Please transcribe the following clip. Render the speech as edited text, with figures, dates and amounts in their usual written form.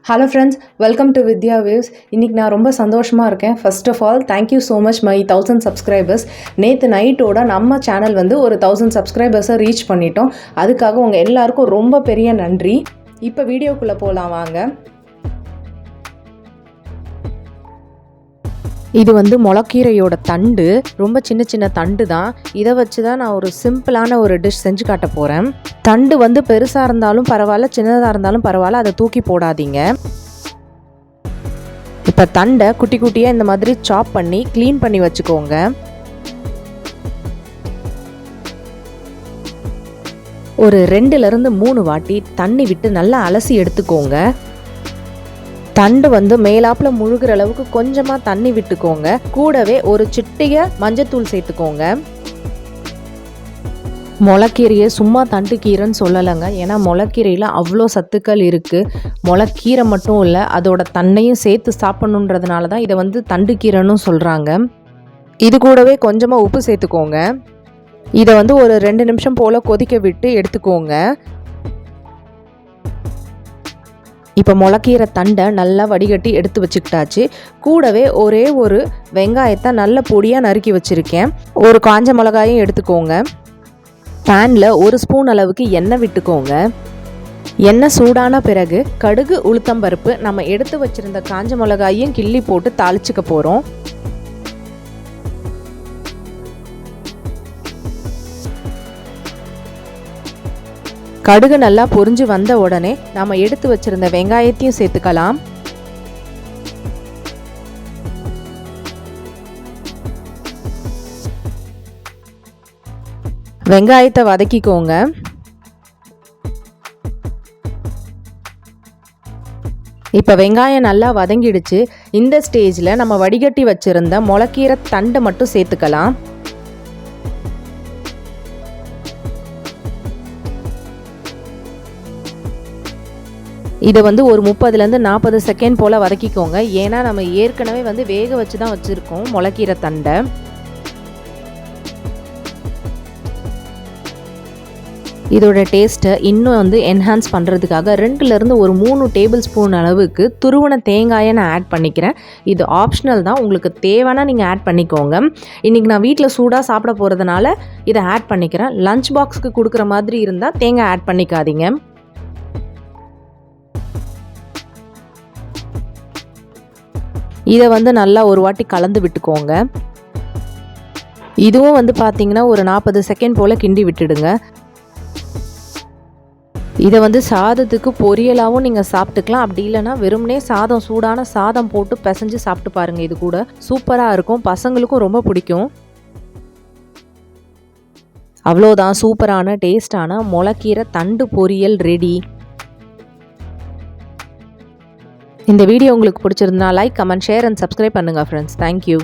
Hello friends, welcome to Vidya waves. இன்றைக்கி நான் ரொம்ப சந்தோஷமாக இருக்கேன். First of all thank you so much my 1000 subscribers. நேற்று நைட்டோட நம்ம சேனல் வந்து ஒரு 1000 சப்ஸ்கிரைபர்ஸை ரீச் பண்ணிட்டோம். அதுக்காக உங்கள் எல்லாருக்கும் ரொம்ப பெரிய நன்றி. இப்போ வீடியோக்குள்ளே போகலாம் வாங்க. இது வந்து முளக்கீரையோட தண்டு, ரொம்ப சின்ன சின்ன தண்டு தான். இதை வச்சு தான் நான் ஒரு சிம்பிளான ஒரு டிஷ் செஞ்சு காட்ட போகிறேன். தண்டு வந்து பெருசாக இருந்தாலும் பரவாயில்ல, சின்னதாக இருந்தாலும் பரவாயில்ல, அதை தூக்கி போடாதீங்க. இப்போ தண்டை குட்டி குட்டியாக இந்த மாதிரி சாப் பண்ணி க்ளீன் பண்ணி வச்சுக்கோங்க. ஒரு 2லேருந்து 3 வாட்டி தண்ணி விட்டு நல்லா அலசி எடுத்துக்கோங்க. தண்டு வந்து மேலாப்புல முழுகிற அளவுக்கு கொஞ்சமாக தண்ணி விட்டுக்கோங்க. கூடவே ஒரு சிட்டிகை மஞ்சத்தூள் சேர்த்துக்கோங்க. முளக்கீரையை சும்மா தண்டு கீரைன்னு சொல்லலைங்க, ஏன்னா முளக்கீரையில் அவ்வளோ சத்துக்கள் இருக்குது. முளக்கீரை மட்டும் இல்லை, அதோட தண்ணையும் சேர்த்து சாப்பிட்ணுன்றதுனால தான் இதை வந்து தண்டு கீரைன்னு சொல்கிறாங்க. இது கூடவே கொஞ்சமாக உப்பு சேர்த்துக்கோங்க. இதை வந்து ஒரு 2 நிமிஷம் போல் கொதிக்க விட்டு எடுத்துக்கோங்க. இப்போ முளக்கீரை தண்டை நல்லா வடிகட்டி எடுத்து வச்சுக்கிட்டாச்சு. கூடவே ஒரே ஒரு வெங்காயத்தை நல்ல பொடியாக நறுக்கி வச்சுருக்கேன். ஒரு காஞ்ச மிளகாயும் எடுத்துக்கோங்க. பேனில் 1 ஸ்பூன் அளவுக்கு எண்ணெய் விட்டுக்கோங்க. எண்ணெய் சூடான பிறகு கடுகு, உளுத்தம்பருப்பு, நம்ம எடுத்து வச்சுருந்த காஞ்ச மிளகாயும் கிள்ளி போட்டு தாளிச்சுக்க போகிறோம். கடுகு நல்லா பொரிஞ்சு வந்த உடனே நம்ம எடுத்து வச்சிருந்த வெங்காயத்தையும் சேர்த்துக்கலாம். வெங்காயத்தை வதக்கிக்கோங்க. இப்போ வெங்காயம் நல்லா வதங்கிடுச்சு. இந்த ஸ்டேஜில் நம்ம வடிகட்டி வச்சிருந்த முளக்கீரை தண்டை மட்டும் சேர்த்துக்கலாம். இதை வந்து ஒரு 30லேருந்து 40 செகண்ட் போல் வதக்கிக்கோங்க. ஏன்னா நம்ம ஏற்கனவே வந்து வேக வச்சு தான் வச்சுருக்கோம் முளக்கீரை தண்டை. இதோட டேஸ்ட்டை இன்னும் வந்து என்ஹான்ஸ் பண்ணுறதுக்காக 2லேருந்து ஒரு 3 டேபிள் ஸ்பூன் அளவுக்கு துருவன தேங்காயை நான் ஆட் பண்ணிக்கிறேன். இது ஆப்ஷனல் தான், உங்களுக்கு தேவைன்னா நீங்கள் ஆட் பண்ணிக்கோங்க. இன்றைக்கி நான் வீட்டில் சூடாக சாப்பிட போகிறதுனால இதை ஆட் பண்ணிக்கிறேன். லஞ்ச் பாக்ஸுக்கு கொடுக்குற மாதிரி இருந்தால் தேங்காய் ஆட் பண்ணிக்காதீங்க. இதை வந்து நல்லா ஒரு வாட்டி கலந்து விட்டுக்கோங்க. இதுவும் வந்து பார்த்தீங்கன்னா ஒரு 40 செகண்ட் போல் கிண்டி விட்டுடுங்க. இதை வந்து சாதத்துக்கு பொரியலாகவும் நீங்கள் சாப்பிட்டுக்கலாம். அப்படி இல்லைன்னா வெறுமனே சூடான சாதம் போட்டு பிசைஞ்சு சாப்பிட்டு பாருங்கள். இது கூட சூப்பராக இருக்கும், பசங்களுக்கும் ரொம்ப பிடிக்கும். அவ்வளோதான், சூப்பரான டேஸ்டான முளக்கீரை தண்டு பொரியல் ரெடி. இந்த வீடியோ உங்களுக்கு பிடிச்சிருந்தா like, comment, share and subscribe பண்ணுங்கள் ஃப்ரெண்ட்ஸ். தேங்க்யூ.